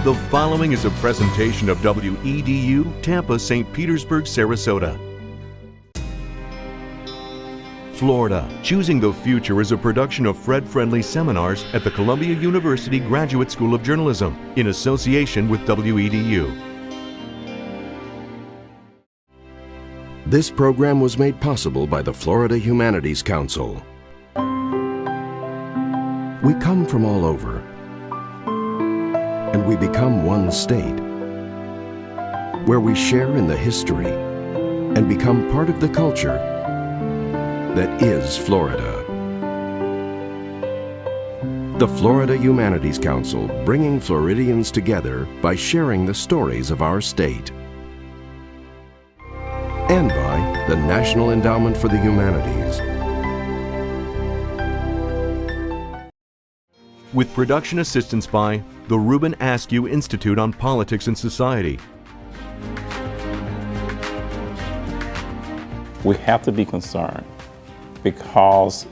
The following is a presentation of WEDU, Tampa, St. Petersburg, Sarasota. Florida, Choosing the Future is a production of Fred Friendly Seminars at the Columbia University Graduate School of Journalism in association with WEDU. This program was made possible by the Florida Humanities Council. We come from all over, and we become one state, where we share in the history and become part of the culture that is Florida. The Florida Humanities Council, bringing Floridians together by sharing the stories of our state. And by the National Endowment for the Humanities. With production assistance by the Reuben Askew Institute on Politics and Society. We have to be concerned because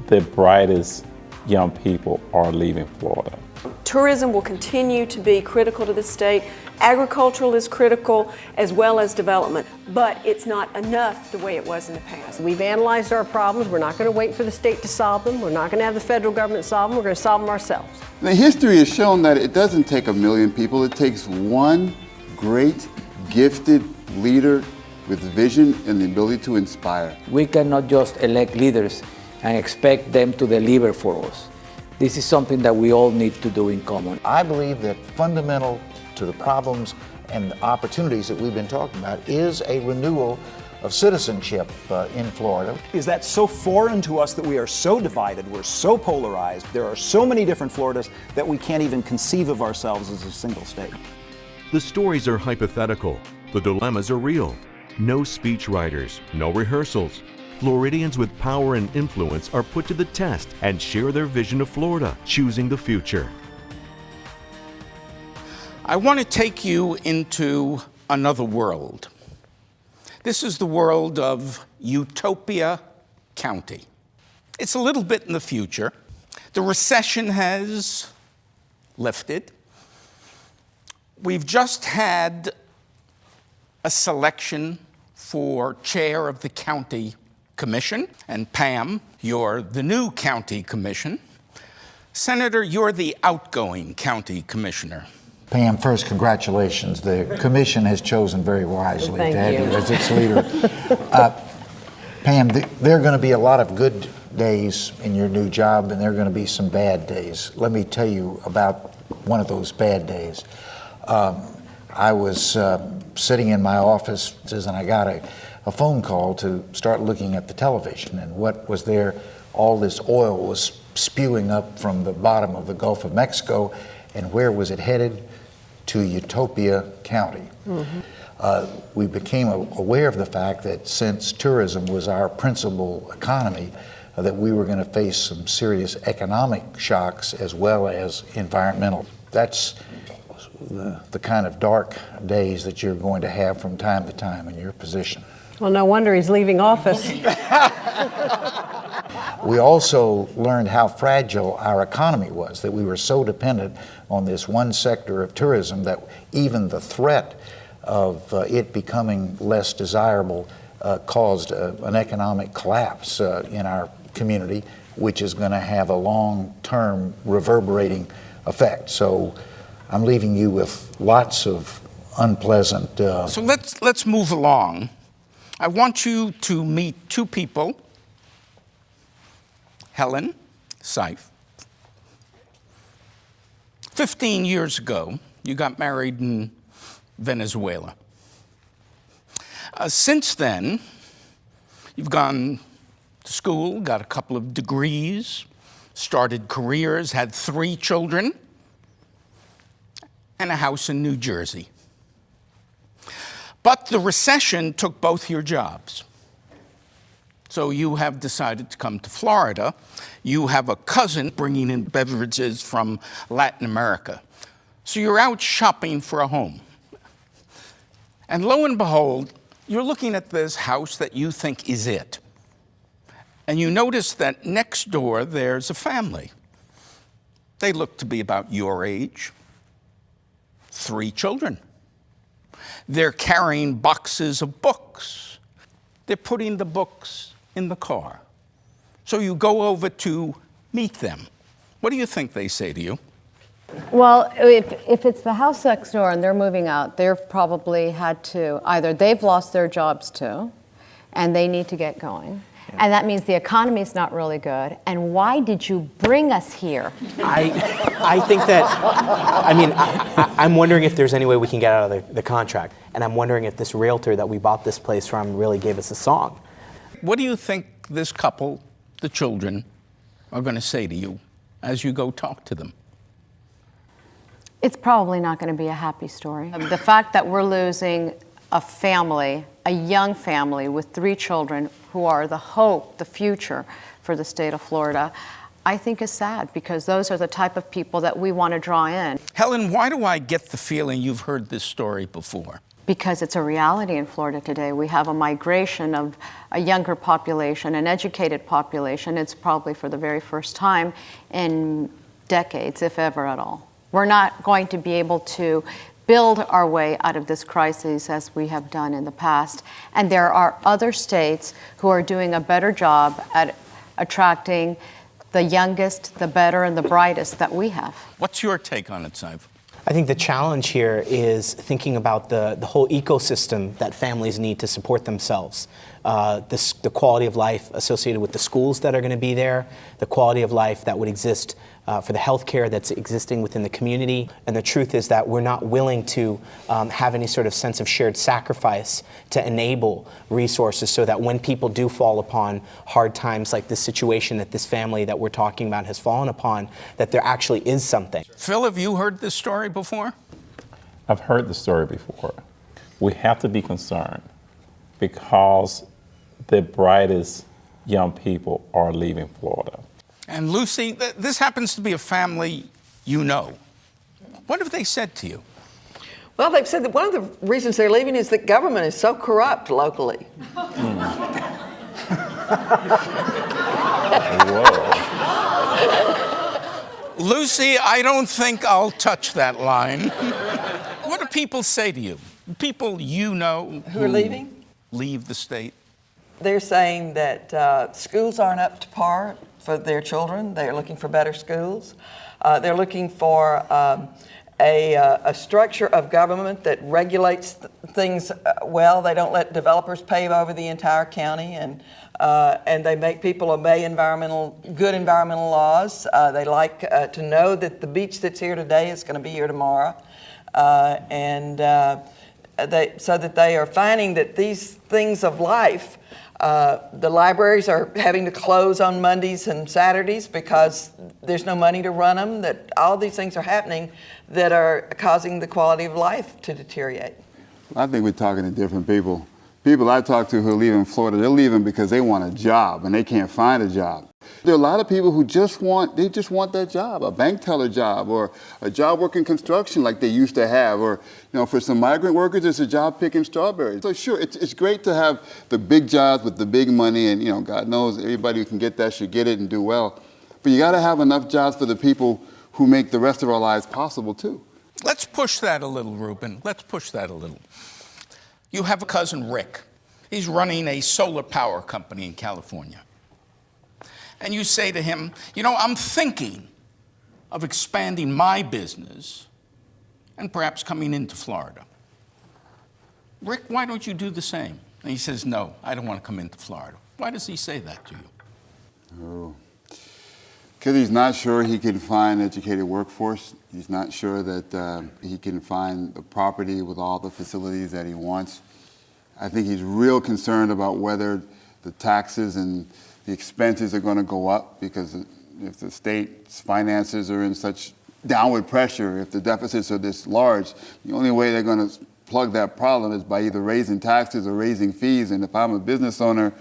the brightest young people are leaving Florida. Tourism will continue to be critical to the state. Agricultural is critical as well as development, but it's not enough the way it was in the past. We've analyzed our problems. We're not going to wait for the state to solve them. We're not going to have the federal government solve them. We're going to solve them ourselves. The history has shown that it doesn't take a million people. It takes one great, gifted leader with vision and the ability to inspire. We cannot just elect leaders and expect them to deliver for us. This is something that we all need to do in common. I believe that fundamental to the problems and the opportunities that we've been talking about is a renewal of citizenship in Florida. Is that so foreign to us that we are so divided, we're so polarized, there are so many different Floridas that we can't even conceive of ourselves as a single state. The stories are hypothetical. The dilemmas are real. No speechwriters, no rehearsals. Floridians with power and influence are put to the test and share their vision of Florida, choosing the future. I want to take you into another world. This is the world of Utopia County. It's a little bit in the future. The recession has lifted. We've just had a selection for chair of the county commission. And Pam, you're the new county commission. Senator, you're the outgoing county commissioner. Pam, first, congratulations. The commission has chosen very wisely Thank to have you you as its leader. Pam, there are going to be a lot of good days in your new job, and there are going to be some bad days. Let me tell you about one of those bad days. I was sitting in my office and I got a phone call to start looking at the television, and what was there? All this oil was spewing up from the bottom of the Gulf of Mexico, and where was it headed? To Utopia County. Mm-hmm. We became aware of the fact that since tourism was our principal economy, that we were going to face some serious economic shocks as well as environmental. That's the kind of dark days that you're going to have from time to time in your position. Well, no wonder he's leaving office. We also learned how fragile our economy was, that we were so dependent on this one sector of tourism that even the threat of it becoming less desirable caused an economic collapse in our community, which is going to have a long-term reverberating effect. So I'm leaving you with lots of unpleasant... So let's move along. I want you to meet two people. Helen Seif. 15 years ago, you got married in Venezuela. Since then, you've gone to school, got a couple of degrees, started careers, had 3 children, and a house in New Jersey. But the recession took both your jobs. So you have decided to come to Florida. You have a cousin bringing in beverages from Latin America. So you're out shopping for a home. And lo and behold, you're looking at this house that you think is it. And you notice that next door there's a family. They look to be about your age. 3 children. They're carrying boxes of books. They're putting the books in the car. So you go over to meet them. What do you think they say to you? Well, if it's the house next door and they're moving out, they've probably had to, either they've lost their jobs too, and they need to get going. And that means the economy's not really good. And why did you bring us here? I think that, I'm wondering if there's any way we can get out of the contract. And I'm wondering if this realtor that we bought this place from really gave us a song. What do you think this couple, the children, are going to say to you as you go talk to them? It's probably not going to be a happy story. The fact that we're losing a family, a young family with 3 children who are the hope, the future for the state of Florida, I think is sad, because those are the type of people that we want to draw in. Helen, why do I get the feeling you've heard this story before? Because it's a reality in Florida today. We have a migration of a younger population, an educated population. It's probably for the very first time in decades, if ever at all. We're not going to be able to build our way out of this crisis as we have done in the past. And there are other states who are doing a better job at attracting the youngest, the better, and the brightest that we have. What's your take on it, Saif? I think the challenge here is thinking about the whole ecosystem that families need to support themselves. The quality of life associated with the schools that are going to be there, the quality of life that would exist for the health care that's existing within the community. And the truth is that we're not willing to have any sort of sense of shared sacrifice to enable resources so that when people do fall upon hard times like this situation that this family that we're talking about has fallen upon, that there actually is something. Phil, have you heard this story before? I've heard the story before. We have to be concerned because the brightest young people are leaving Florida. And Lucy, this happens to be a family you know. What have they said to you? Well, they've said that one of the reasons they're leaving is that government is so corrupt locally. Lucy, I don't think I'll touch that line. What do people say to you? People you know Who are leaving? Leave the state. They're saying that schools aren't up to par for their children. They're looking for better schools. They're looking for a structure of government that regulates things well. They don't let developers pave over the entire county, and they make people obey good environmental laws. They like to know that the beach that's here today is going to be here tomorrow, so that they are finding that these things of life. The libraries are having to close on Mondays and Saturdays because there's no money to run them. That all these things are happening that are causing the quality of life to deteriorate. I think we're talking to different people. People I talk to who are leaving Florida, they're leaving because they want a job and they can't find a job. There are a lot of people who just want that job, a bank teller job or a job working construction like they used to have, or for some migrant workers, it's a job picking strawberries. So sure, it's great to have the big jobs with the big money, and God knows everybody who can get that should get it and do well. But you got to have enough jobs for the people who make the rest of our lives possible too. Let's push that a little, Ruben. Let's push that a little. You have a cousin, Rick. He's running a solar power company in California. And you say to him, I'm thinking of expanding my business and perhaps coming into Florida. Rick, why don't you do the same? And he says, no, I don't want to come into Florida. Why does he say that to you? Because he's not sure he can find an educated workforce. He's not sure that he can find the property with all the facilities that he wants. I think he's real concerned about whether the taxes and the expenses are going to go up, because if the state's finances are in such downward pressure, if the deficits are this large, the only way they're going to plug that problem is by either raising taxes or raising fees. And if I'm a business owner,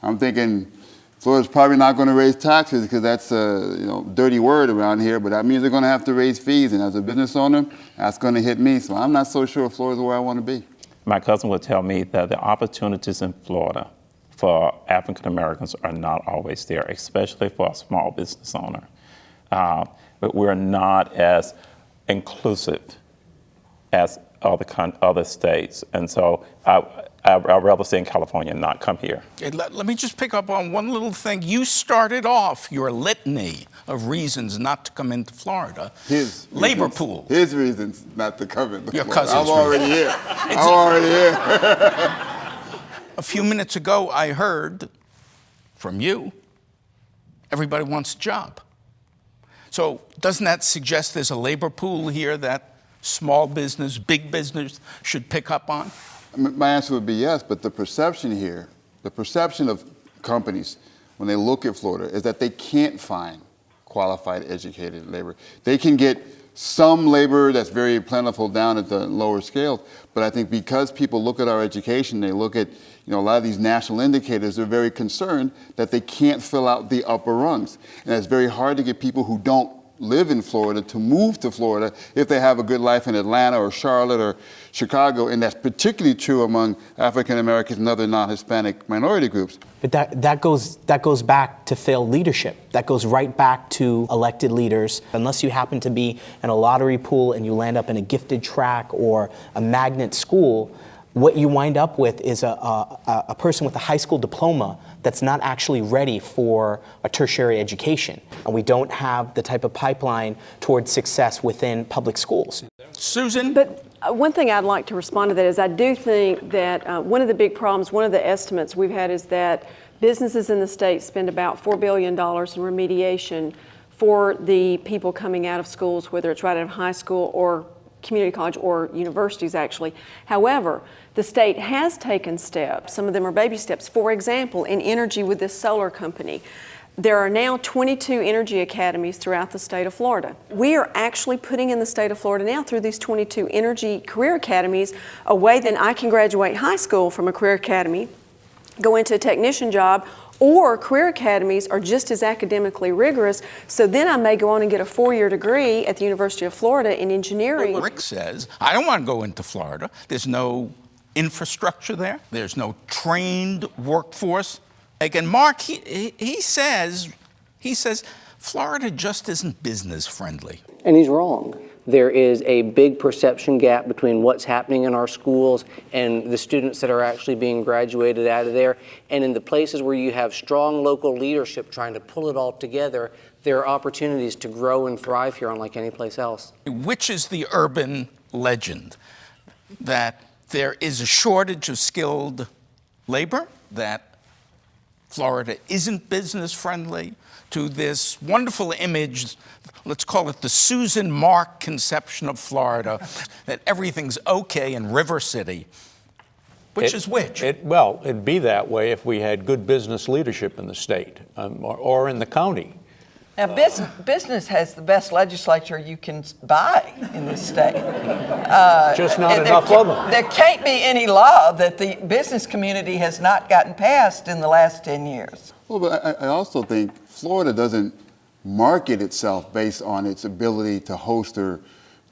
I'm thinking Florida's probably not going to raise taxes because that's a dirty word around here, but that means they're going to have to raise fees. And as a business owner, that's going to hit me. So I'm not so sure Florida's where I want to be. My cousin would tell me that the opportunities in Florida for African Americans are not always there, especially for a small business owner. But we're not as inclusive as other states. And so I'd rather stay in California and not come here. Let me just pick up on one little thing. You started off your litany of reasons not to come into Florida. His labor reasons, pool. His reasons not to come into Your Florida. cousin's I'm already reason. here. I'm already here. A few minutes ago, I heard from you, everybody wants a job. So doesn't that suggest there's a labor pool here that small business, big business should pick up on? My answer would be yes, but the perception here, the perception of companies when they look at Florida is that they can't find qualified, educated labor. They can get some labor that's very plentiful down at the lower scales, but I think because people look at our education, they look at a lot of these national indicators, they're very concerned that they can't fill out the upper rungs. And it's very hard to get people who don't live in Florida to move to Florida if they have a good life in Atlanta or Charlotte or Chicago, and that's particularly true among African Americans and other non-Hispanic minority groups. But that goes back to failed leadership. That goes right back to elected leaders. Unless you happen to be in a lottery pool and you land up in a gifted track or a magnet school, what you wind up with is a person with a high school diploma that's not actually ready for a tertiary education. And we don't have the type of pipeline towards success within public schools. Susan? But one thing I'd like to respond to that is I do think that one of the big problems, one of the estimates we've had is that businesses in the state spend about $4 billion in remediation for the people coming out of schools, whether it's right out of high school or community college or universities actually. However, the state has taken steps. Some of them are baby steps. For example, in energy with this solar company, there are now 22 energy academies throughout the state of Florida. We are actually putting in the state of Florida now through these 22 energy career academies a way that I can graduate high school from a career academy, go into a technician job, or career academies are just as academically rigorous, so then I may go on and get a 4-year degree at the University of Florida in engineering. Well, Rick says, I don't want to go into Florida. There's no infrastructure there. There's no trained workforce. Again, Mark, he says, Florida just isn't business friendly. And he's wrong. There is a big perception gap between what's happening in our schools and the students that are actually being graduated out of there. And in the places where you have strong local leadership trying to pull it all together, there are opportunities to grow and thrive here unlike any place else. Which is the urban legend? That there is a shortage of skilled labor, that Florida isn't business friendly, to this wonderful image, let's call it the Susan Mark conception of Florida, that everything's okay in River City. Which is which? Well, it'd be that way if we had good business leadership in the state or in the county. Now, business has the best legislature you can buy in this state. Just not enough of them. There can't be any law that the business community has not gotten passed in the last 10 years. Well, but I also think Florida doesn't market itself based on its ability to host or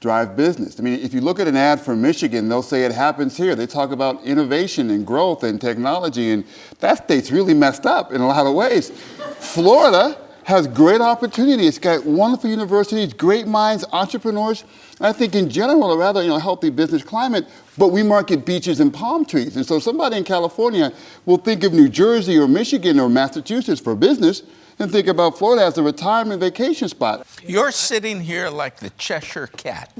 drive business. I mean, if you look at an ad for Michigan, they'll say it happens here. They talk about innovation and growth and technology, and that state's really messed up in a lot of ways. Florida has great opportunity. It's got wonderful universities, great minds, entrepreneurs. I think in general, a rather healthy business climate, but we market beaches and palm trees. And so somebody in California will think of New Jersey or Michigan or Massachusetts for business and think about Florida as a retirement vacation spot. You're sitting here like the Cheshire Cat.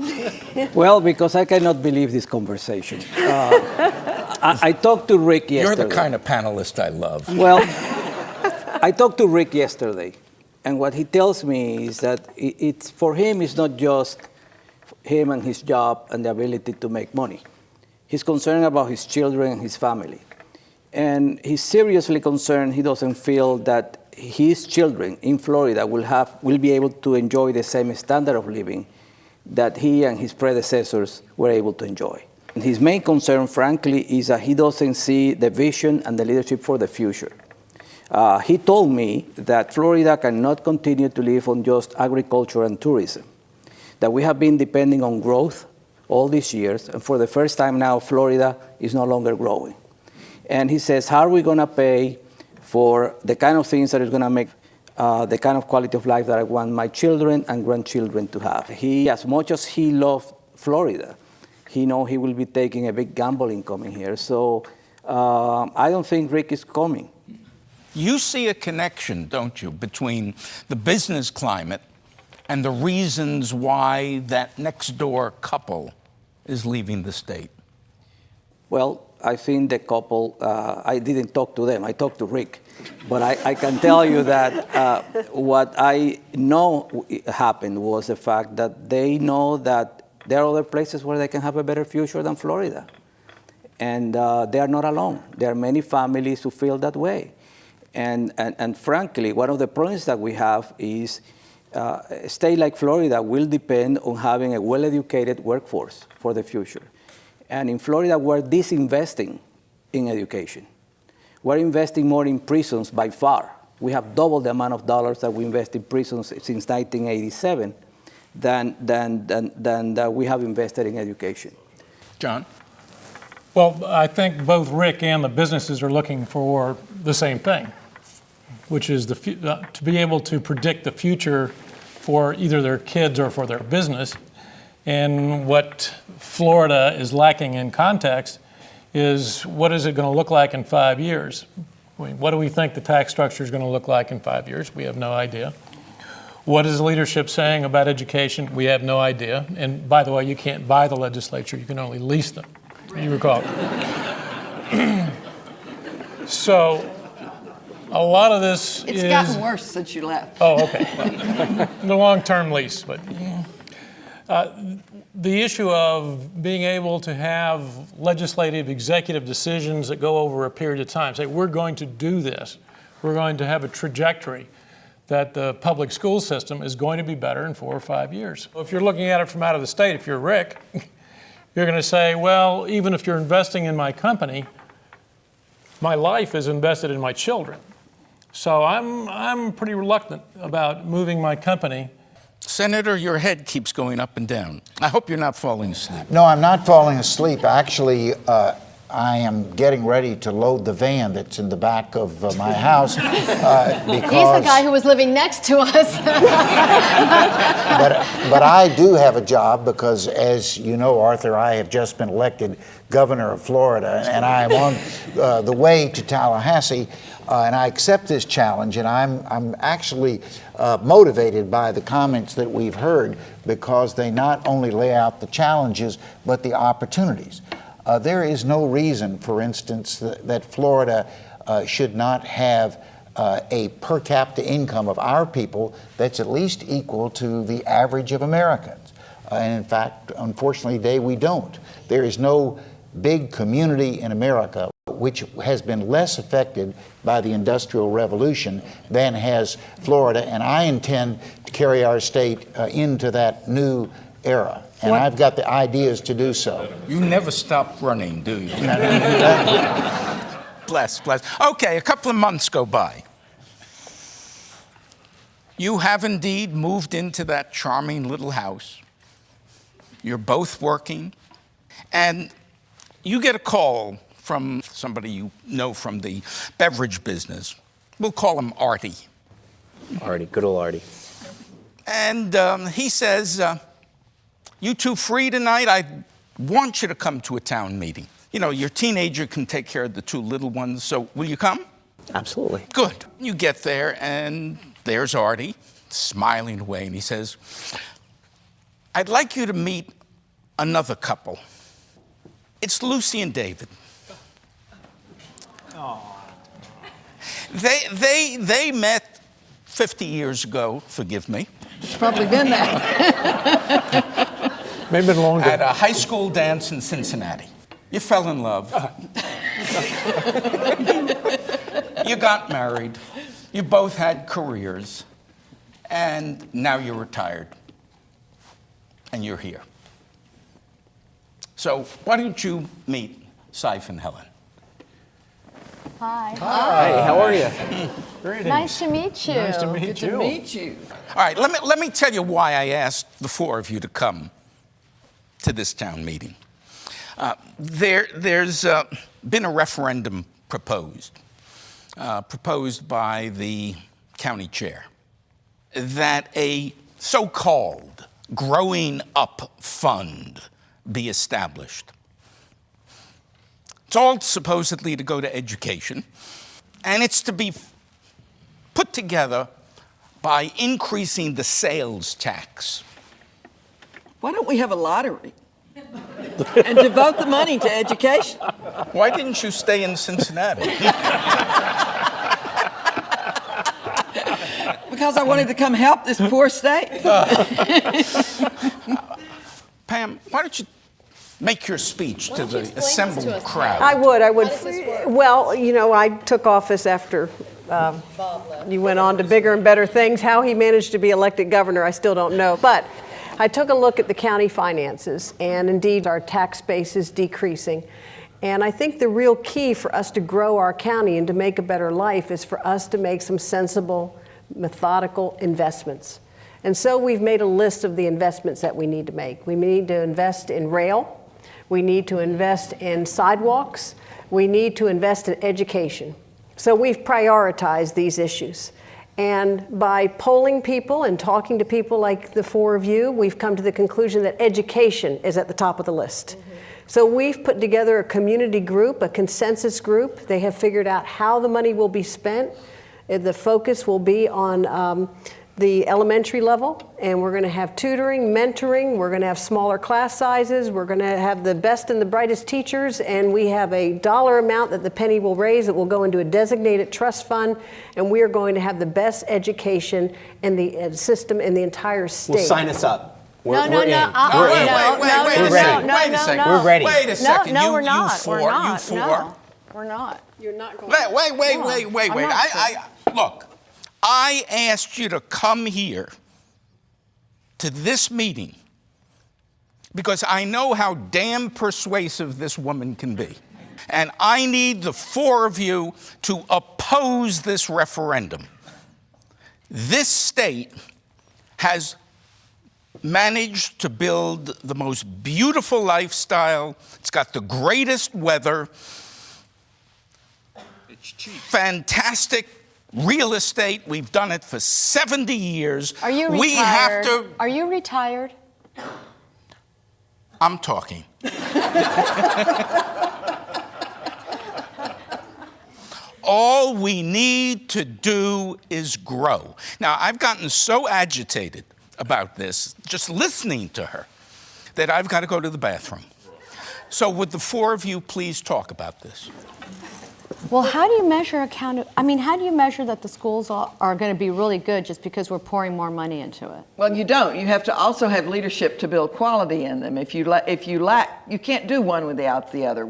Well, because I cannot believe this conversation. I talked to Rick yesterday. You're the kind of panelist I love. Well, I talked to Rick yesterday, and what he tells me is that it's for him, it's not just him and his job and the ability to make money. He's concerned about his children and his family. And he's seriously concerned he doesn't feel that his children in Florida will be able to enjoy the same standard of living that he and his predecessors were able to enjoy. And his main concern, frankly, is that he doesn't see the vision and the leadership for the future. He told me that Florida cannot continue to live on just agriculture and tourism, that we have been depending on growth all these years, and for the first time now, Florida is no longer growing. And he says, how are we going to pay for the kind of things that is going to make the kind of quality of life that I want my children and grandchildren to have? He, as much as he loved Florida, he knows he will be taking a big gamble in coming here. So I don't think Rick is coming. You see a connection, don't you, between the business climate and the reasons why that next door couple is leaving the state? Well, I think the couple, I didn't talk to them, I talked to Rick. But I can tell you that what I know happened was the fact that they know that there are other places where they can have a better future than Florida. And they are not alone. There are many families who feel that way. And frankly, one of the problems that we have is a state like Florida will depend on having a well-educated workforce for the future. And in Florida, we're disinvesting in education. We're investing more in prisons by far. We have double the amount of dollars that we invest in prisons since 1987 than we have invested in education. John? Well, I think both Rick and the businesses are looking for the same thing, which is to be able to predict the future for either their kids or for their business. And what Florida is lacking in context is, what is it going to look like in 5 years? What do we think the tax structure is going to look like in 5 years? We have no idea. What is leadership saying about education? We have no idea. And by the way, you can't buy the legislature, you can only lease them. You recall. So a lot of this It's gotten worse since you left. Oh, okay. The long-term lease, but the issue of being able to have legislative, executive decisions that go over a period of time, say, we're going to do this, we're going to have a trajectory that the public school system is going to be better in 4 or 5 years. If you're looking at it from out of the state, if you're Rick, you're going to say, well, even if you're investing in my company, my life is invested in my children. So I'm pretty reluctant about moving my company. Senator, your head keeps going up and down. I hope you're not falling asleep. No, I'm not falling asleep. Actually, I am getting ready to load the van that's in the back of my house because He's the guy who was living next to us. but I do have a job because, as you know, Arthur, I have just been elected governor of Florida, and I am on the way to Tallahassee, and I accept this challenge, and I'm actually motivated by the comments that we've heard because they not only lay out the challenges but the opportunities. There is no reason, for instance, that Florida should not have a per capita income of our people that's at least equal to the average of Americans. And in fact, unfortunately, today we don't. There is no big community in America which has been less affected by the Industrial Revolution than has Florida, and I intend to carry our state into that new era. And I've got the ideas to do so. You never stop running, do you? Bless. Okay, a couple of months go by. You have indeed moved into that charming little house. You're both working, and you get a call from somebody you know from the beverage business. We'll call him Artie. Artie, good old Artie. And he says, you two free tonight? I want you to come to a town meeting. You know, your teenager can take care of the 2 little ones, so will you come? Absolutely. Good. You get there, and there's Artie, smiling away, and he says, I'd like you to meet another couple. It's Lucy and David. They met 50 years ago, forgive me. It's probably been that. Maybe longer. At a high school dance in Cincinnati. You fell in love. You got married. You both had careers. And now you're retired. And you're here. So why don't you meet Saif and Helen? Hi. Hi, how are you? Nice to meet you. Nice to meet Good to meet you. All right, let me tell you why I asked the 4 of you to come to this town meeting. There's been a referendum proposed by the county chair that a so-called growing up fund be established. It's all supposedly to go to education, and it's to be put together by increasing the sales tax. Why don't we have a lottery and devote the money to education? Why didn't you stay in Cincinnati? Because I wanted to come help this poor state. Pam, why don't you make your speech to the assembled crowd? I would. Well, you know, I took office after you went on to bigger and better things. How he managed to be elected governor, I still don't know. But I took a look at the county finances, and indeed our tax base is decreasing. And I think the real key for us to grow our county and to make a better life is for us to make some sensible, methodical investments. And so we've made a list of the investments that we need to make. We need to invest in rail. We need to invest in sidewalks. We need to invest in education. So we've prioritized these issues. And by polling people and talking to people like the four of you, we've come to the conclusion that education is at the top of the list. Mm-hmm. So we've put together a community group, a consensus group. They have figured out how the money will be spent. The focus will be on the elementary level, and we're going to have tutoring, mentoring, we're going to have smaller class sizes, we're going to have the best and the brightest teachers, and we have a dollar amount that the penny will raise that will go into a designated trust fund, and we are going to have the best education in the system in the entire state. Well, sign us up. We're in. Wait a second. We're ready. Wait a second. No, we're not. You four. We're not. You four. No, we're not. You're not going Wait. Look, I asked you to come here to this meeting because I know how damn persuasive this woman can be. And I need the four of you to oppose this referendum. This state has managed to build the most beautiful lifestyle. It's got the greatest weather. It's cheap. Fantastic real estate. We've done it for 70 years. Are you retired? We have to. Are you retired? I'm talking. All we need to do is grow. Now, I've gotten so agitated about this, just listening to her, that I've got to go to the bathroom. So would the four of you please talk about this? Well, how do you measure how do you measure that the schools are going to be really good just because we're pouring more money into it? Well, you don't. You have to also have leadership to build quality in them. If you lack, you can't do one without the other.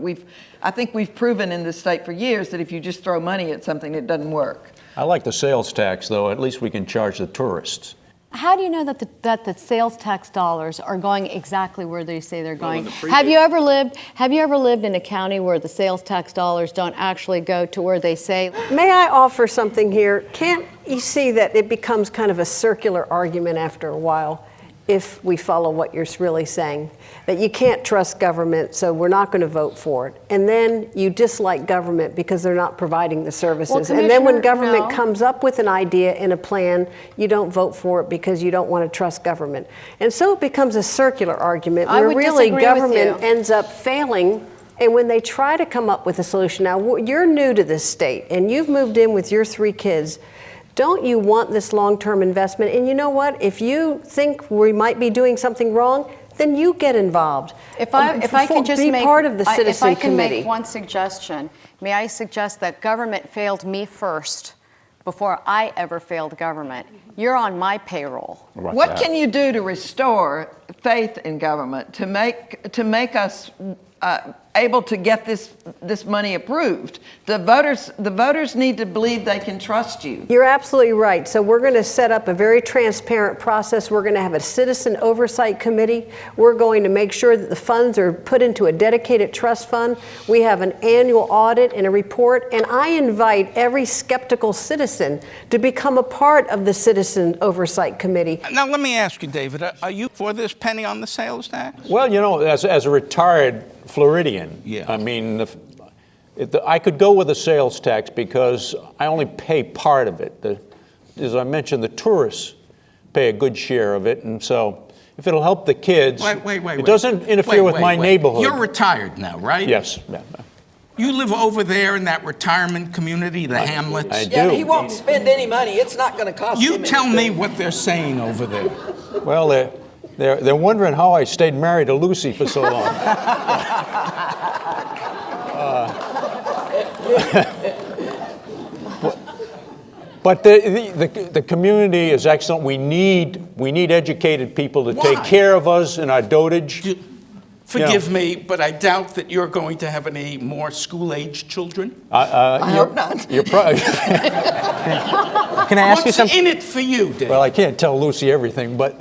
I think we've proven in this state for years that if you just throw money at something, it doesn't work. I like the sales tax, though. At least we can charge the tourists. How do you know that the sales tax dollars are going exactly where they say they're going? Have you ever lived in a county where the sales tax dollars don't actually go to where they say? May I offer something here? Can't you see that it becomes kind of a circular argument after a while if we follow what you're really saying? That you can't trust government, so we're not going to vote for it. And then you dislike government because they're not providing the services. Well, and then when government comes up with an idea and a plan, you don't vote for it because you don't want to trust government. And so it becomes a circular argument where really government ends up failing. And when they try to come up with a solution, now you're new to this state and you've moved in with your 3 kids. Don't you want this long-term investment? And you know what? If you think we might be doing something wrong, then you get involved. If I can just be part of the citizen if I can committee. Make one suggestion, may I suggest that government failed me first before I ever failed government. You're on my payroll. What can you do to restore faith in government to make us able to get this money approved? The voters need to believe they can trust you. You're absolutely right. So we're going to set up a very transparent process. We're going to have a citizen oversight committee. We're going to make sure that the funds are put into a dedicated trust fund. We have an annual audit and a report. And I invite every skeptical citizen to become a part of the citizen oversight committee. Now, let me ask you, David, are you for this penny on the sales tax? Well, you know, as a retired Floridian, I mean, I could go with a sales tax because I only pay part of it. As I mentioned, the tourists pay a good share of it, and so if it'll help the kids, Wait. it doesn't interfere with my neighborhood. You're retired now, right? Yes. Yeah. You live over there in that retirement community, the hamlets? I do. Yeah, he won't spend any money. It's not going to cost him You anything. tell me what they're saying over there. Well, they're wondering how I stayed married to Lucy for so long. But the community is excellent. We need educated people to take care of us in our dotage. Forgive me, but I doubt that you're going to have any more school-age children. I hope not. You're probably. Can I ask you something? What's in it for you, Dave? Well, I can't tell Lucy everything, but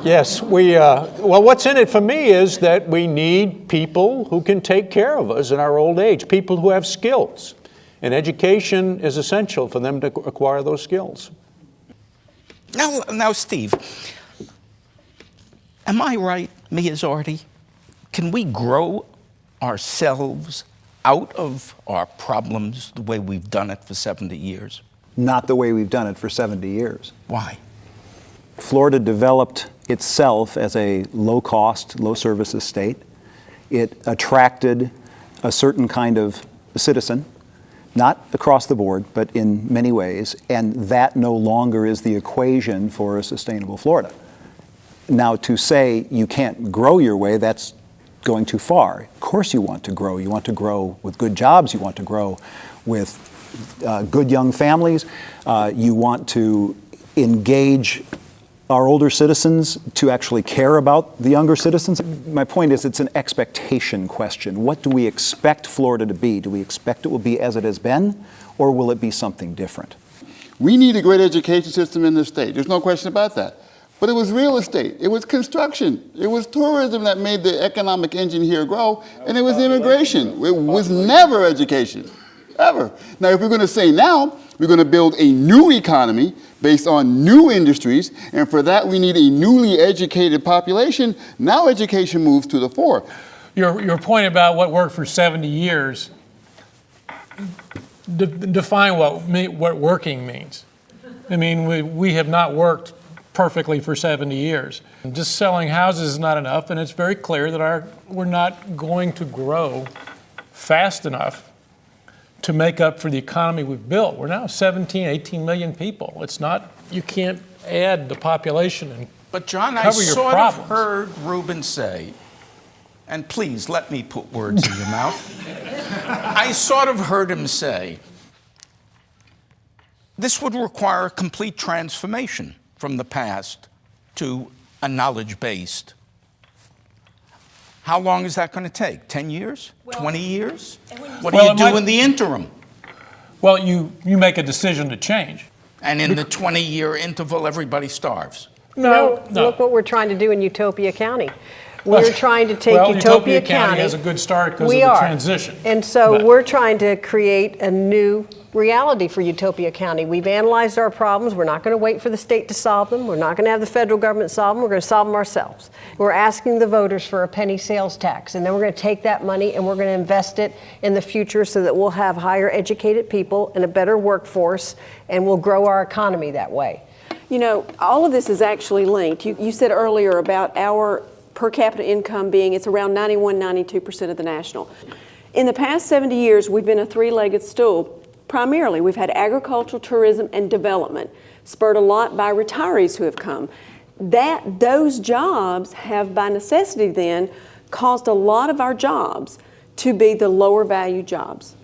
yes, well, what's in it for me is that we need people who can take care of us in our old age, people who have skills. And education is essential for them to acquire those skills. Now, Steve, am I right, me as Artie? Can we grow ourselves out of our problems the way we've done it for 70 years? Not the way we've done it for 70 years. Why? Florida developed itself as a low-cost, low-services state. It attracted a certain kind of citizen, not across the board, but in many ways, and that no longer is the equation for a sustainable Florida. Now, to say you can't grow your way, that's going too far. Of course you want to grow. You want to grow with good jobs. You want to grow with good young families. You want to engage our older citizens to actually care about the younger citizens. My point is it's an expectation question. What do we expect Florida to be? Do we expect it will be as it has been, or will it be something different? We need a great education system in this state. There's no question about that. But it was real estate. It was construction. It was tourism that made the economic engine here grow, and it was immigration. It was never education, ever. Now, if we're going to say now, we're going to build a new economy based on new industries, and for that we need a newly educated population. Now education moves to the fore. Your point about what worked for 70 years, define what working means. I mean, we have not worked perfectly for 70 years. Just selling houses is not enough, and it's very clear that we're not going to grow fast enough to make up for the economy we've built. We're now 17, 18 million people. It's not, you can't add the population and But John, cover I your sort problems. of heard Reuben say, and please let me put words in your mouth. I sort of heard him say, this would require a complete transformation from the past to a knowledge-based. How long is that going to take? 10 years? 20 years? What do you do in the interim? Well, you make a decision to change. And in the 20-year interval, everybody starves. No. Look what we're trying to do in Utopia County. We're trying to take Utopia County has a good start because of the transition. And so we're trying to create a new reality for Utopia County. We've analyzed our problems. We're not going to wait for the state to solve them. We're not going to have the federal government solve them. We're going to solve them ourselves. We're asking the voters for a penny sales tax, and then we're going to take that money and we're going to invest it in the future so that we'll have higher educated people and a better workforce, and we'll grow our economy that way. You know, all of this is actually linked. You said earlier about our per capita income being, it's around 91, 92% of the national. In the past 70 years, we've been a three-legged stool. Primarily, we've had agricultural, tourism, and development, spurred a lot by retirees who have come. Those jobs have, by necessity then, caused a lot of our jobs to be the lower value jobs.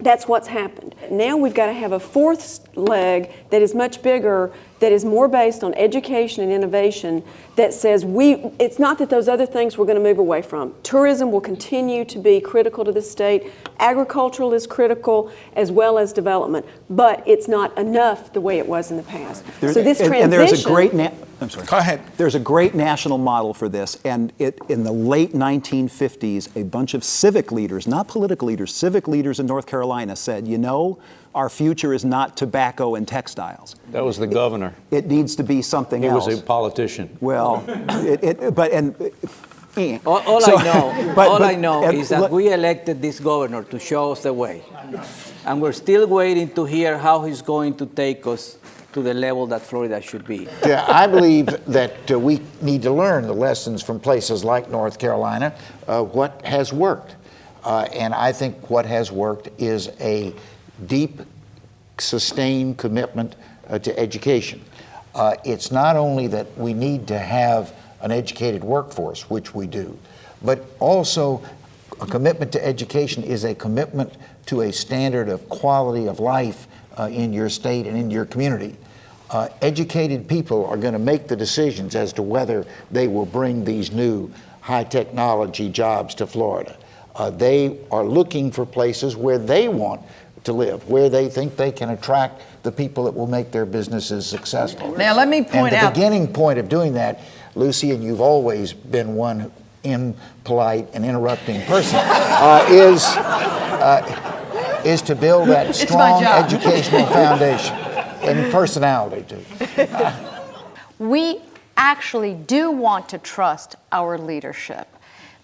That's what's happened. Now we've got to have a fourth leg that is much bigger, that is more based on education and innovation, that says it's not that those other things we're going to move away from. Tourism will continue to be critical to the state. Agricultural is critical, as well as development. But it's not enough the way it was in the past. So this transition... And there's a great... I'm sorry. Go ahead. There's a great national model for this, and in the late 1950s, a bunch of civic leaders, not political leaders, civic leaders in North Carolina said, you know, our future is not tobacco and textiles. That was the governor. It needs to be something else. He was a politician. Well, All I know is that we elected this governor to show us the way. And we're still waiting to hear how he's going to take us to the level that Florida should be. Yeah, I believe that we need to learn the lessons from places like North Carolina, what has worked. And I think what has worked is a deep, sustained commitment to education. It's not only that we need to have an educated workforce, which we do, but also a commitment to education is a commitment to a standard of quality of life in your state and in your community. Educated people are going to make the decisions as to whether they will bring these new high technology jobs to Florida. They are looking for places where they want to live, where they think they can attract the people that will make their businesses successful. Now let me point out. And the beginning point of doing that, Lucy, and you've always been one impolite and interrupting person, is to build that strong educational foundation and personality too. We actually do want to trust our leadership,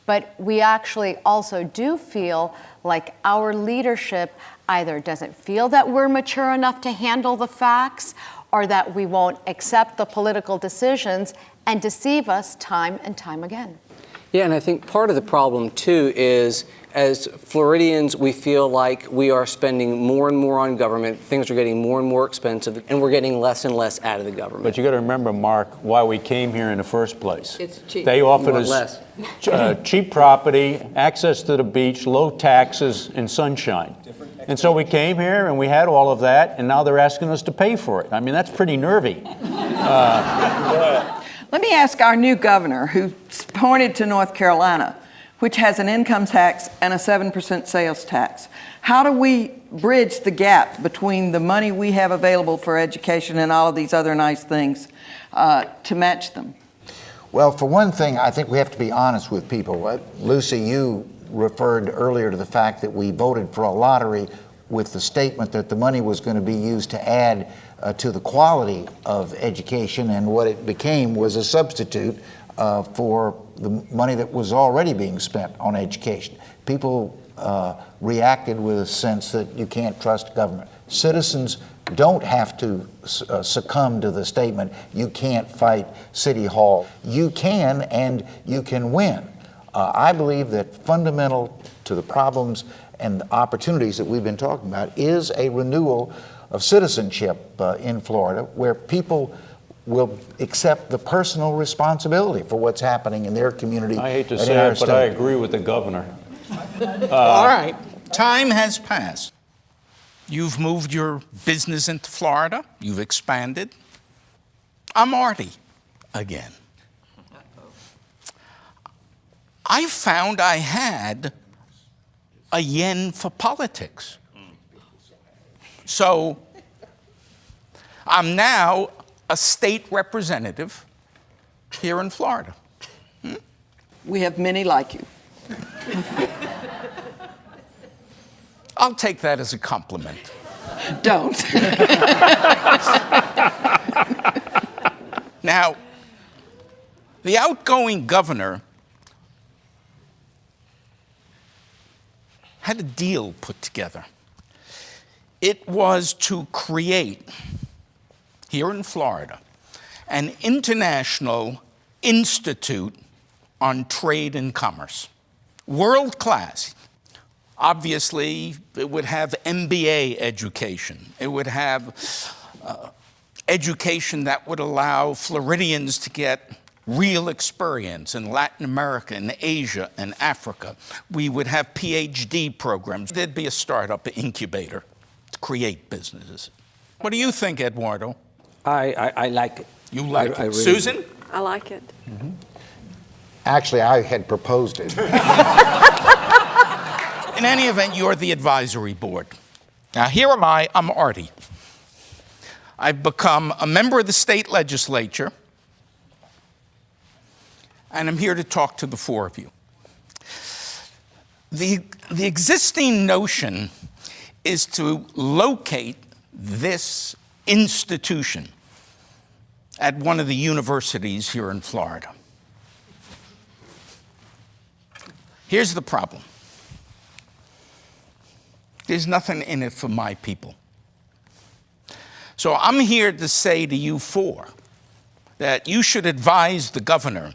but we actually also do feel like our leadership either doesn't feel that we're mature enough to handle the facts, or that we won't accept the political decisions and deceive us time and time again. Yeah, and I think part of the problem too is, as Floridians, we feel like we are spending more and more on government, things are getting more and more expensive, and we're getting less and less out of the government. But you got to remember, Mark, why we came here in the first place. It's cheap. They offered us cheap property, access to the beach, low taxes, and sunshine. And so we came here and we had all of that, and now they're asking us to pay for it. I mean, that's pretty nervy. Let me ask our new governor, who pointed to North Carolina, which has an income tax and a 7% sales tax. How do we bridge the gap between the money we have available for education and all of these other nice things to match them? Well, for one thing, I think we have to be honest with people. Lucy, you referred earlier to the fact that we voted for a lottery with the statement that the money was going to be used to add to the quality of education, and what it became was a substitute for the money that was already being spent on education. People reacted with a sense that you can't trust government. Citizens don't have to succumb to the statement, you can't fight City Hall. You can, and you can win. I believe that fundamental to the problems and the opportunities that we've been talking about is a renewal of citizenship in Florida, where people will accept the personal responsibility for what's happening in their community. I hate to say it, but I agree with the governor. All right, time has passed. You've moved your business into Florida. You've expanded. I'm Artie again. I found I had a yen for politics. So I'm now a state representative here in Florida. We have many like you. I'll take that as a compliment. Don't. Now, the outgoing governor had a deal put together. It was to create, here in Florida, an international institute on trade and commerce. World class. Obviously, it would have MBA education. It would have education that would allow Floridians to get real experience in Latin America and Asia and Africa. We would have PhD programs. There'd be a startup incubator to create businesses. What do you think, Eduardo? I like it. You like it. Really Susan? do. I like it. Mm-hmm. Actually, I had proposed it. In any event, you're the advisory board. Now, here am I. I'm Artie. I've become a member of the state legislature, and I'm here to talk to the four of you. The existing notion is to locate this institution at one of the universities here in Florida. Here's the problem. There's nothing in it for my people. So I'm here to say to you four that you should advise the governor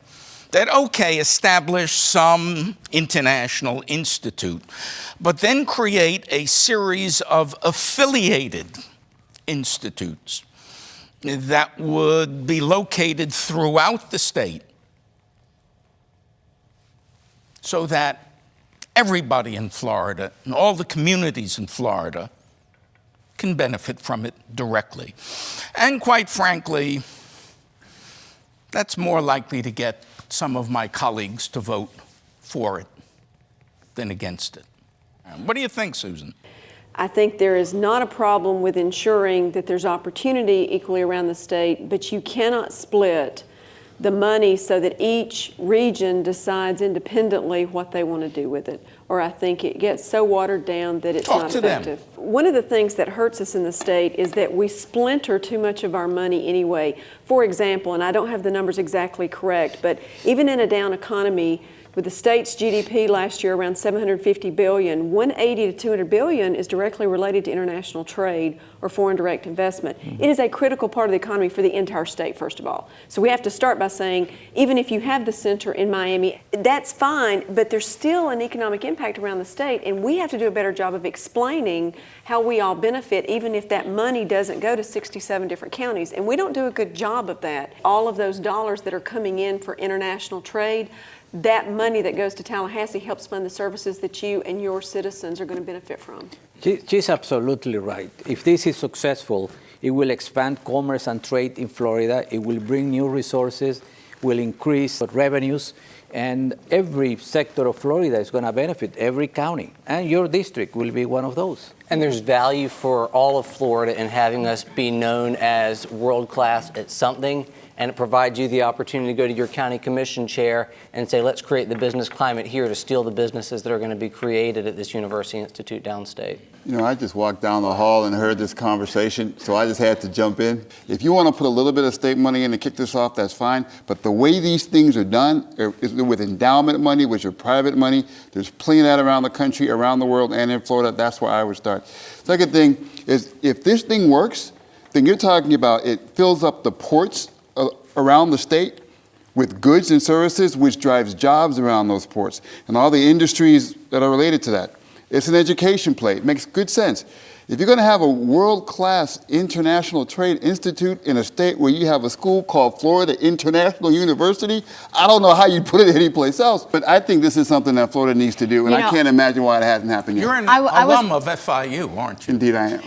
that, okay, establish some international institute, but then create a series of affiliated institutes that would be located throughout the state so that everybody in Florida and all the communities in Florida can benefit from it directly. And quite frankly, that's more likely to get some of my colleagues to vote for it than against it. What do you think, Susan? I think there is not a problem with ensuring that there's opportunity equally around the state, but you cannot split the money so that each region decides independently what they want to do with it. Or I think it gets so watered down that it's not effective. One of the things that hurts us in the state is that we splinter too much of our money anyway. For example, and I don't have the numbers exactly correct, but even in a down economy, with the state's GDP last year around $750 billion, $180 to $200 billion is directly related to international trade or foreign direct investment. It is a critical part of the economy for the entire state, first of all. So we have to start by saying, even if you have the center in Miami, that's fine, but there's still an economic impact around the state, and we have to do a better job of explaining how we all benefit, even if that money doesn't go to 67 different counties. And we don't do a good job of that. All of those dollars that are coming in for international trade, that money that goes to Tallahassee helps fund the services that you and your citizens are going to benefit from. She's absolutely right. If this is successful, it will expand commerce and trade in Florida. It will bring new resources, will increase revenues, and every sector of Florida is going to benefit, every county. And your district will be one of those. And there's value for all of Florida in having us be known as world-class at something, and it provides you the opportunity to go to your county commission chair and say, let's create the business climate here to steal the businesses that are going to be created at this University Institute downstate. You know, I just walked down the hall and heard this conversation, so I just had to jump in. If you want to put a little bit of state money in to kick this off, that's fine. But the way these things are done is with endowment money, which is private money. There's plenty of that around the country, around the world, and in Florida. That's where I would start. Second thing is, if this thing works, then you're talking about it fills up the ports around the state with goods and services, which drives jobs around those ports and all the industries that are related to that. It's an education play. It makes good sense. If you're going to have a world-class international trade institute in a state where you have a school called Florida International University, I don't know how you'd put it anyplace else, but I think this is something that Florida needs to do, and I can't imagine why it hasn't happened yet. You're an alum of FIU, aren't you? Indeed I am.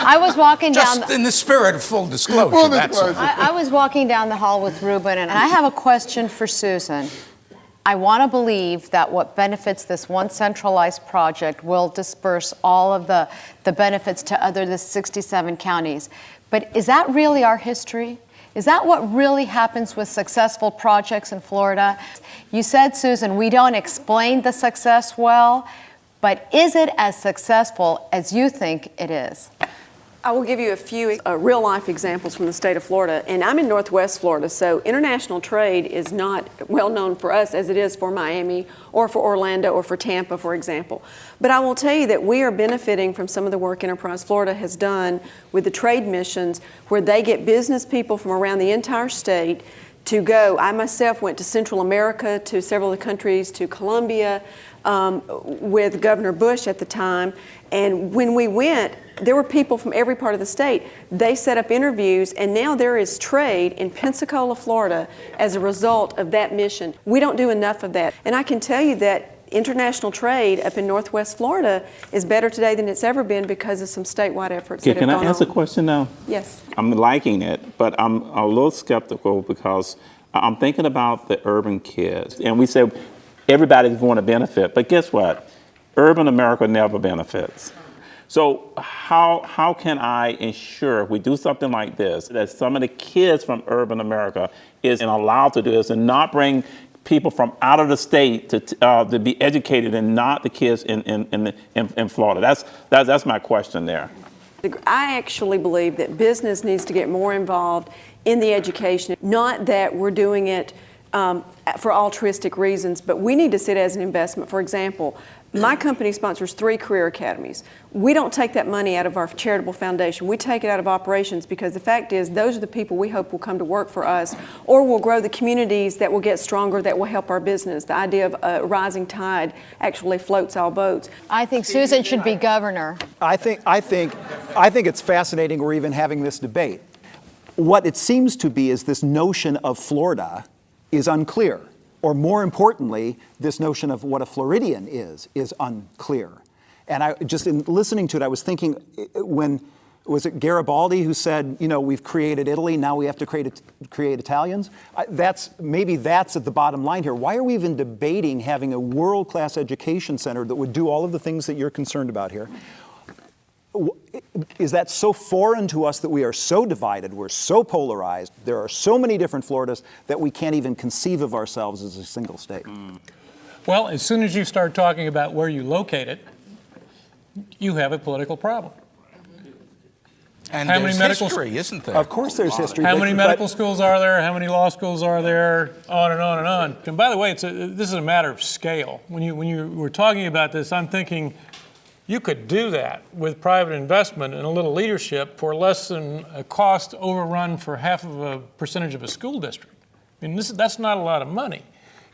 I was walking down. Just in the spirit of full disclosure. That's all. I was walking down the hall with Ruben, and I have a question for Susan. I want to believe that what benefits this one centralized project will disperse all of the benefits to the 67 counties. But is that really our history? Is that what really happens with successful projects in Florida? You said, Susan, we don't explain the success well, but is it as successful as you think it is? I will give you a few real-life examples from the state of Florida, and I'm in Northwest Florida, so international trade is not well known for us as it is for Miami or for Orlando or for Tampa, for example. But I will tell you that we are benefiting from some of the work Enterprise Florida has done with the trade missions, where they get business people from around the entire state to go. I myself went to Central America, to several of the countries, to Colombia, with Governor Bush at the time, and when we went, there were people from every part of the state. They set up interviews, and now there is trade in Pensacola, Florida, as a result of that mission. We don't do enough of that. And I can tell you that international trade up in Northwest Florida is better today than it's ever been because of some statewide efforts that have gone on. Can I ask a question now? Yes. I'm liking it, but I'm a little skeptical because I'm thinking about the urban kids. And we say everybody's going to benefit, but guess what? Urban America never benefits. So how can I ensure if we do something like this, that some of the kids from urban America is allowed to do this and not bring people from out of the state to be educated and not the kids in Florida? That's my question there. I actually believe that business needs to get more involved in the education, not that we're doing it for altruistic reasons, but we need to see it as an investment. For example, My company sponsors 3 career academies. We don't take that money out of our charitable foundation. We take it out of operations because the fact is those are the people we hope will come to work for us or will grow the communities that will get stronger, that will help our business. The idea of a rising tide actually floats all boats. I think Susan should be governor. I think it's fascinating we're even having this debate. What it seems to be is this notion of Florida is unclear. Or more importantly, this notion of what a Floridian is unclear. And I just in listening to it, I was thinking was it Garibaldi who said, we've created Italy, now we have to create Italians? Maybe that's at the bottom line here. Why are we even debating having a world-class education center that would do all of the things that you're concerned about here? Is that so foreign to us that we are so divided, we're so polarized, there are so many different Floridas that we can't even conceive of ourselves as a single state? Well, as soon as you start talking about where you locate it, you have a political problem. And how there's many medical history, isn't there? Of course there's history. How many medical schools are there? How many law schools are there? On and on and on. And by the way, this is a matter of scale. When you were talking about this, I'm thinking, you could do that with private investment and a little leadership for less than a cost overrun for 0.5% of a school district. I mean, that's not a lot of money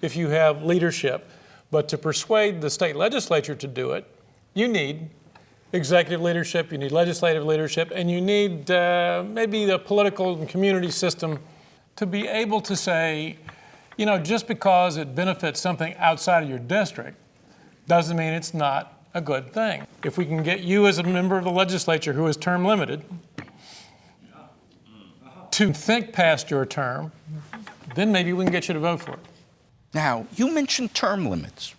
if you have leadership. But to persuade the state legislature to do it, you need executive leadership, you need legislative leadership, and you need maybe the political and community system to be able to say, just because it benefits something outside of your district doesn't mean it's not a good thing. If we can get you as a member of the legislature who is term limited to think past your term, then maybe we can get you to vote for it. Now, you mentioned term limits.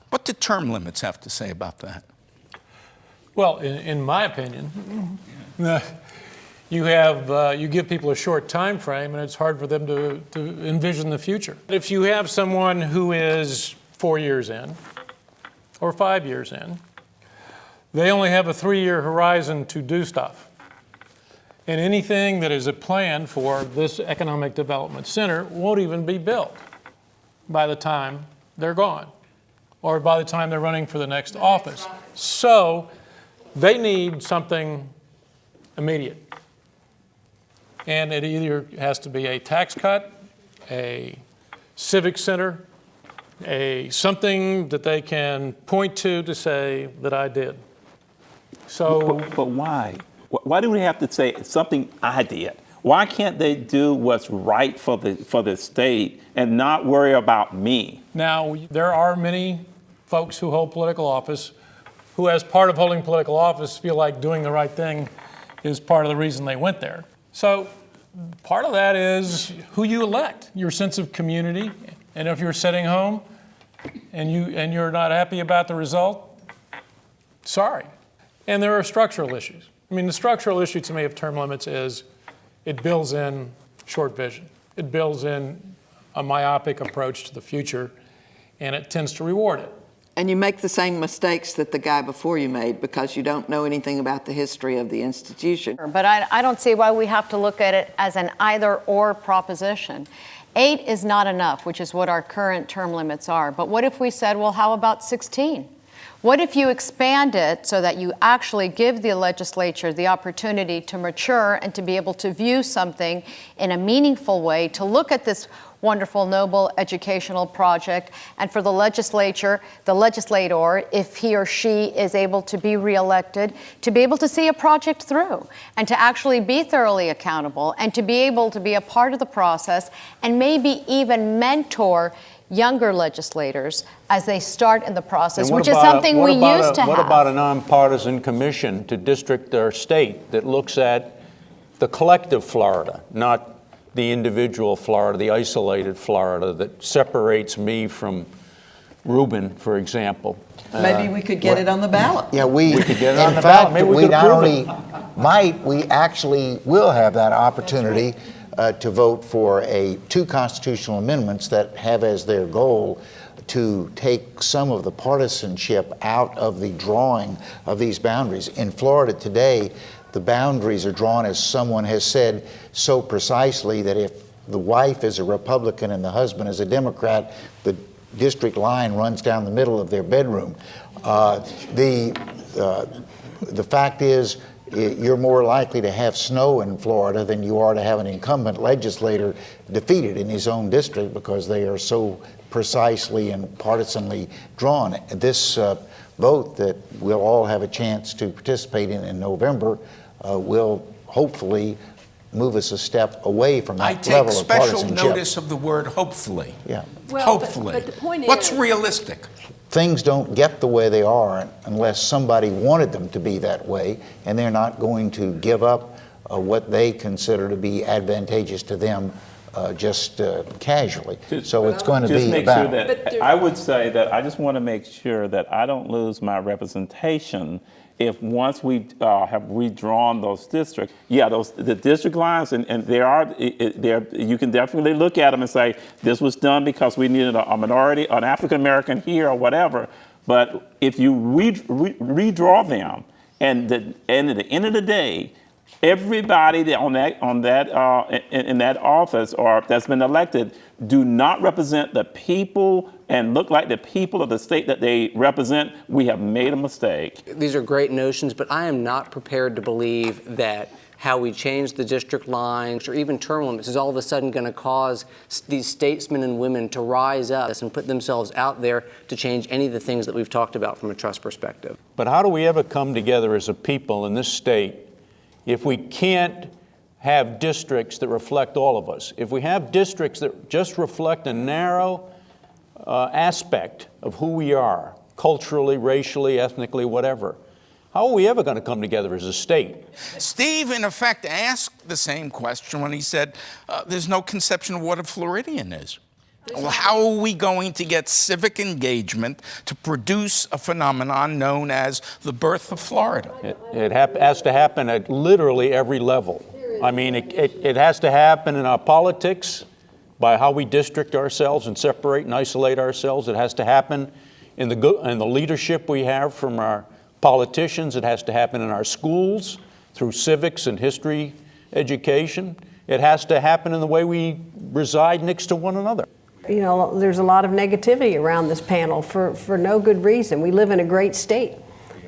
What do term limits have to say about that? Well, in my opinion, you give people a short time frame and it's hard for them to envision the future. If you have someone who is 4 years in, or 5 years in, they only have a 3-year horizon to do stuff. And anything that is a plan for this economic development center won't even be built by the time they're gone, or by the time they're running for the next office. So they need something immediate. And it either has to be a tax cut, a civic center, something that they can point to say that I did. So, but why? Why do we have to say something I did? Why can't they do what's right for the state and not worry about me? Now, there are many folks who hold political office who, as part of holding political office, feel like doing the right thing is part of the reason they went there. So part of that is who you elect, your sense of community. And if you're sitting home and you're not happy about the result, sorry. And there are structural issues. I mean, the structural issue to me of term limits is it builds in short vision. It builds in a myopic approach to the future, and it tends to reward it. And you make the same mistakes that the guy before you made because you don't know anything about the history of the institution. But I don't see why we have to look at it as an either-or proposition. 8 is not enough, which is what our current term limits are. But what if we said, well, how about 16? What if you expand it so that you actually give the legislature the opportunity to mature and to be able to view something in a meaningful way, to look at this wonderful, noble educational project, and for the legislature, the legislator, if he or she is able to be reelected, to be able to see a project through and to actually be thoroughly accountable and to be able to be a part of the process and maybe even mentor younger legislators as they start in the process, which is something we used to have. What about a nonpartisan commission to district or state that looks at the collective Florida, not the individual Florida, the isolated Florida that separates me from Reuben, for example? Maybe we could get it on the ballot. Yeah, we could get it on the fact, ballot. Maybe we could not approve only might, we actually will have that opportunity to vote for two constitutional amendments that have as their goal to take some of the partisanship out of the drawing of these boundaries. In Florida today, the boundaries are drawn, as someone has said so precisely, that if the wife is a Republican and the husband is a Democrat, the district line runs down the middle of their bedroom. The fact is, you're more likely to have snow in Florida than you are to have an incumbent legislator defeated in his own district, because they are so precisely and partisanly drawn. This vote that we'll all have a chance to participate in November will hopefully move us a step away from that level of partisanship. I take special notice of the word hopefully. Yeah. Well, hopefully. but the point What's is, realistic? Things don't get the way they are unless somebody wanted them to be that way, and they're not going to give up what they consider to be advantageous to them just casually. So it's going to be make about. Sure that, I would say that I just want to make sure that I don't lose my representation if once we have redrawn those districts. Yeah, the district lines, and there you can definitely look at them and say, this was done because we needed a minority, an African American here or whatever. But if you redraw them, and at the end of the day, everybody that in that office or that's been elected do not represent the people and look like the people of the state that they represent, we have made a mistake. These are great notions, but I am not prepared to believe that how we change the district lines or even term limits is all of a sudden going to cause these statesmen and women to rise up and put themselves out there to change any of the things that we've talked about from a trust perspective. But how do we ever come together as a people in this state if we can't have districts that reflect all of us? If we have districts that just reflect a narrow aspect of who we are, culturally, racially, ethnically, whatever, how are we ever going to come together as a state? Steve, in effect, asked the same question when he said, there's no conception of what a Floridian is. Well, how are we going to get civic engagement to produce a phenomenon known as the birth of Florida? It has to happen at literally every level. I mean, it has to happen in our politics by how we district ourselves and separate and isolate ourselves. It has to happen in the leadership we have from our politicians. It has to happen in our schools through civics and history education. It has to happen in the way we reside next to one another. You know, there's a lot of negativity around this panel for no good reason. We live in a great state.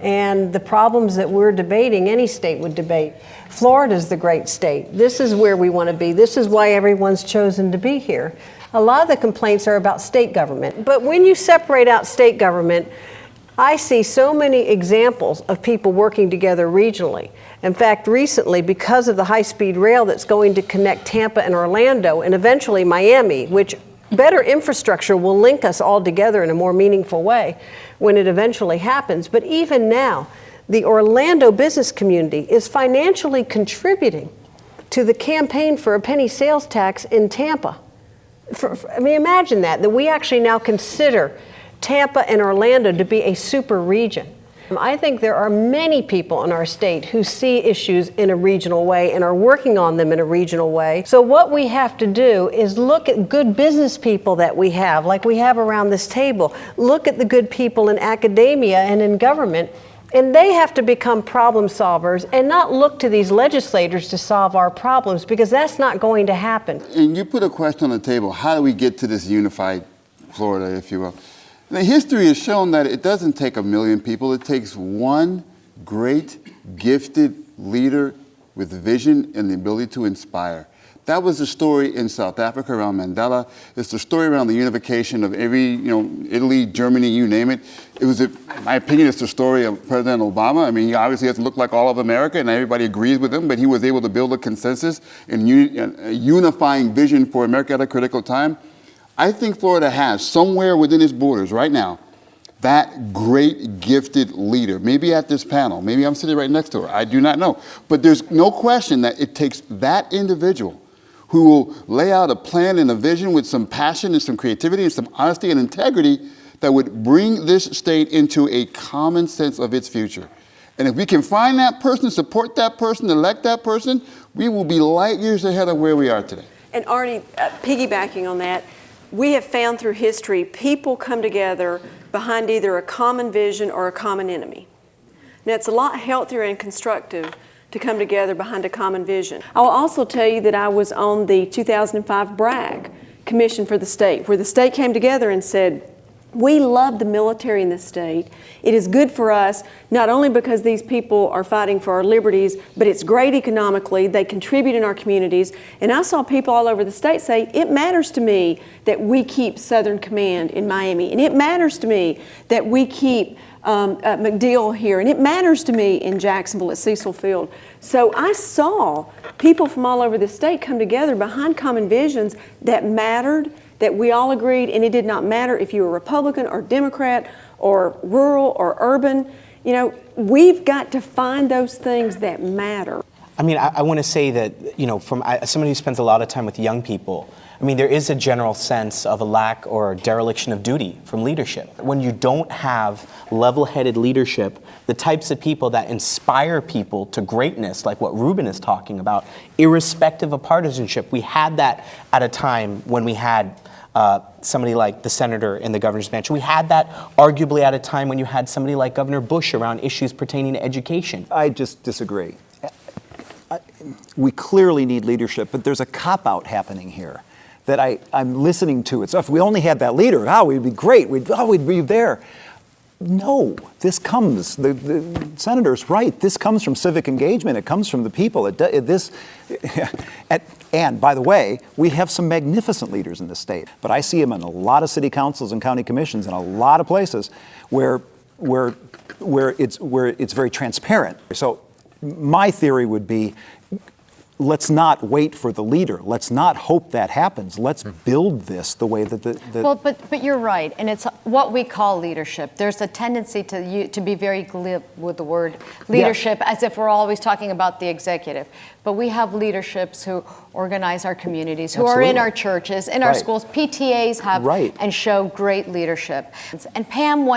And the problems that we're debating, any state would debate. Florida's the great state. This is where we want to be. This is why everyone's chosen to be here. A lot of the complaints are about state government. But when you separate out state government, I see so many examples of people working together regionally. In fact, recently, because of the high-speed rail that's going to connect Tampa and Orlando and eventually Miami, which better infrastructure will link us all together in a more meaningful way when it eventually happens. But even now, the Orlando business community is financially contributing to the campaign for a penny sales tax in Tampa. I mean, imagine that we actually now consider Tampa and Orlando to be a super region. I think there are many people in our state who see issues in a regional way and are working on them in a regional way. So what we have to do is look at good business people that we have, like we have around this table. Look at the good people in academia and in government, and they have to become problem solvers and not look to these legislators to solve our problems, because that's not going to happen. And you put a question on the table, how do we get to this unified Florida, if you will? The history has shown that it doesn't take 1 million people. It takes one great, gifted leader with vision and the ability to inspire. That was the story in South Africa around Mandela. It's the story around the unification of every, Italy, Germany, you name it. It was, in my opinion, it's the story of President Obama. I mean, he obviously doesn't look like all of America, and everybody agrees with him, but he was able to build a consensus and a unifying vision for America at a critical time. I think Florida has, somewhere within its borders right now, that great gifted leader. Maybe at this panel, maybe I'm sitting right next to her, I do not know. But there's no question that it takes that individual who will lay out a plan and a vision with some passion and some creativity and some honesty and integrity that would bring this state into a common sense of its future. And if we can find that person, support that person, elect that person, we will be light years ahead of where we are today. And Arnie, piggybacking on that, we have found through history, people come together behind either a common vision or a common enemy. Now, it's a lot healthier and constructive to come together behind a common vision. I will also tell you that I was on the 2005 BRAG Commission for the state, where the state came together and said, We love the military in this state. It is good for us, not only because these people are fighting for our liberties, but it's great economically. They contribute in our communities. And I saw people all over the state say, it matters to me that we keep Southern Command in Miami. And it matters to me that we keep MacDill here. And it matters to me in Jacksonville at Cecil Field. So I saw people from all over the state come together behind common visions that mattered, that we all agreed, and it did not matter if you were Republican or Democrat or rural or urban. You know, we've got to find those things that matter. I mean, I want to say that, you know, from somebody who spends a lot of time with young people, I mean, there is a general sense of a lack or dereliction of duty from leadership. When you don't have level-headed leadership, the types of people that inspire people to greatness, like what Ruben is talking about, irrespective of partisanship, we had that at a time when we had somebody like the senator in the governor's mansion. We had that arguably at a time when you had somebody like Governor Bush around issues pertaining to education. I just disagree. We clearly need leadership, but there's a cop-out happening here that I'm listening to. It's, if we only had that leader, we'd be great. We'd be there. No, this comes, the senator's right, this comes from civic engagement, it comes from the people. And by the way, we have some magnificent leaders in this state, but I see them in a lot of city councils and county commissions in a lot of places where it's very transparent. So my theory would be, let's not wait for the leader. Let's not hope that happens. Let's build this the way that Well, but you're right, and it's what we call leadership. There's a tendency to be very glib with the word leadership, as if we're always talking about the executive. But we have leaderships who organize our communities, who are in our churches, in our schools. PTAs have and show great leadership. And Pam,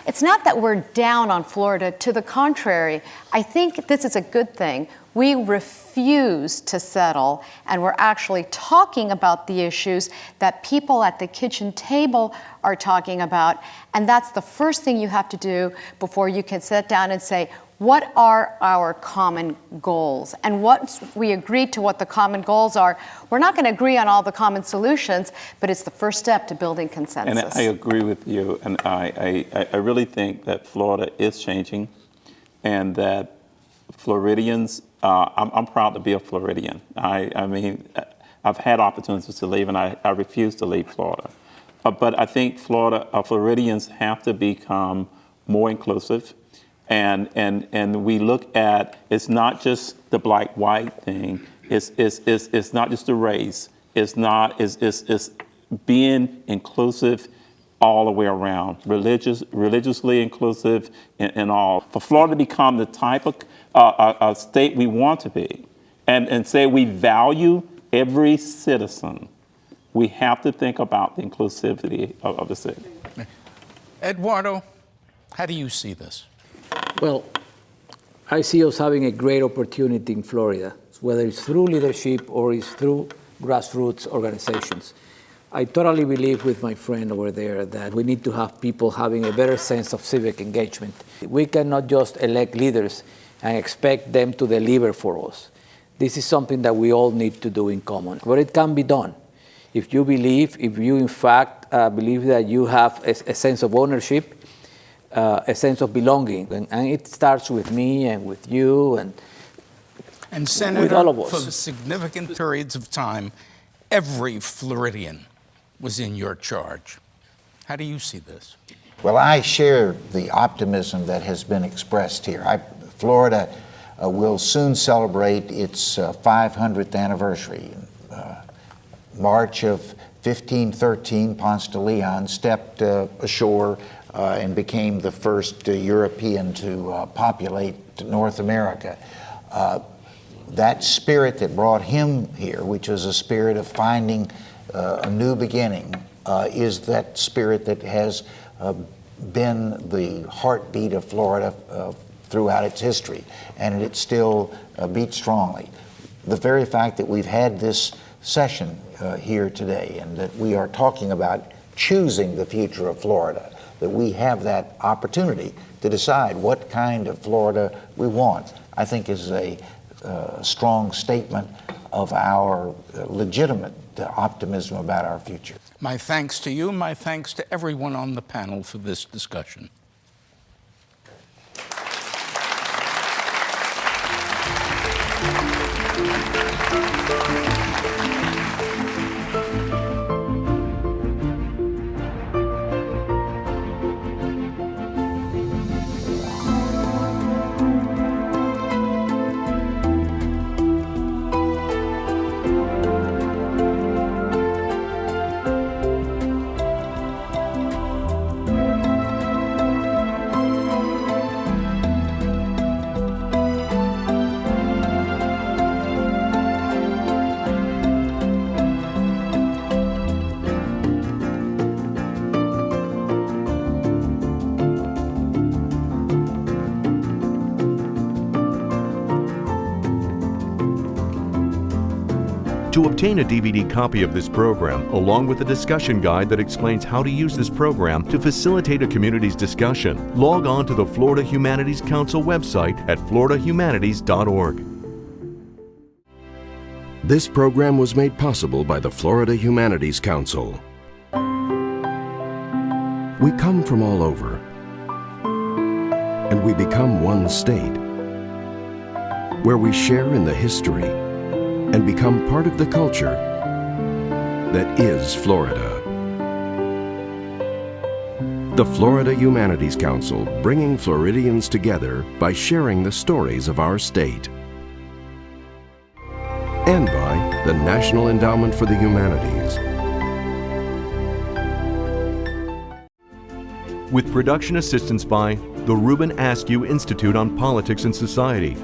it's not that we're down on Florida. To the contrary, I think this is a good thing. We refuse to settle, and we're actually talking about the issues that people at the kitchen table are talking about. And that's the first thing you have to do before you can sit down and say, what are our common goals? And once we agree to what the common goals are, we're not going to agree on all the common solutions, but it's the first step to building consensus. And I agree with you, and I really think that Florida is changing, and that Floridians, I'm proud to be a Floridian. I mean, I've had opportunities to leave, and I refuse to leave Florida. But I think Floridians have to become more inclusive. And we look at, it's not just the black-white thing. It's not just the race. It's being inclusive all the way around, religiously inclusive in all. For Florida to become the type of state we want to be, and say we value every citizen, we have to think about the inclusivity of the city. Eduardo, how do you see this? Well, I see us having a great opportunity in Florida, whether it's through leadership or it's through grassroots organizations. I totally believe with my friend over there that we need to have people having a better sense of civic engagement. We cannot just elect leaders and expect them to deliver for us. This is something that we all need to do in common, but it can be done. If you in fact believe that you have a sense of ownership, a sense of belonging, and it starts with me and with you and Senator, with all of us. For significant periods of time, every Floridian was in your charge. How do you see this? Well, I share the optimism that has been expressed here. Florida will soon celebrate its 500th anniversary. March of 1513, Ponce de Leon stepped ashore and became the first European to populate North America. That spirit that brought him here, which was a spirit of finding a new beginning, is that spirit that has been the heartbeat of Florida throughout its history, and it still beats strongly. The very fact that we've had this session here today, and that we are talking about choosing the future of Florida, that we have that opportunity to decide what kind of Florida we want, I think is a strong statement of our legitimate optimism about our future. My thanks to you, my thanks to everyone on the panel for this discussion. To obtain a DVD copy of this program, along with a discussion guide that explains how to use this program to facilitate a community's discussion, log on to the Florida Humanities Council website at floridahumanities.org. This program was made possible by the Florida Humanities Council. We come from all over, and we become one state, where we share in the history and become part of the culture that is Florida. The Florida Humanities Council, bringing Floridians together by sharing the stories of our state. And by the National Endowment for the Humanities. With production assistance by the Reuben Askew Institute on Politics and Society,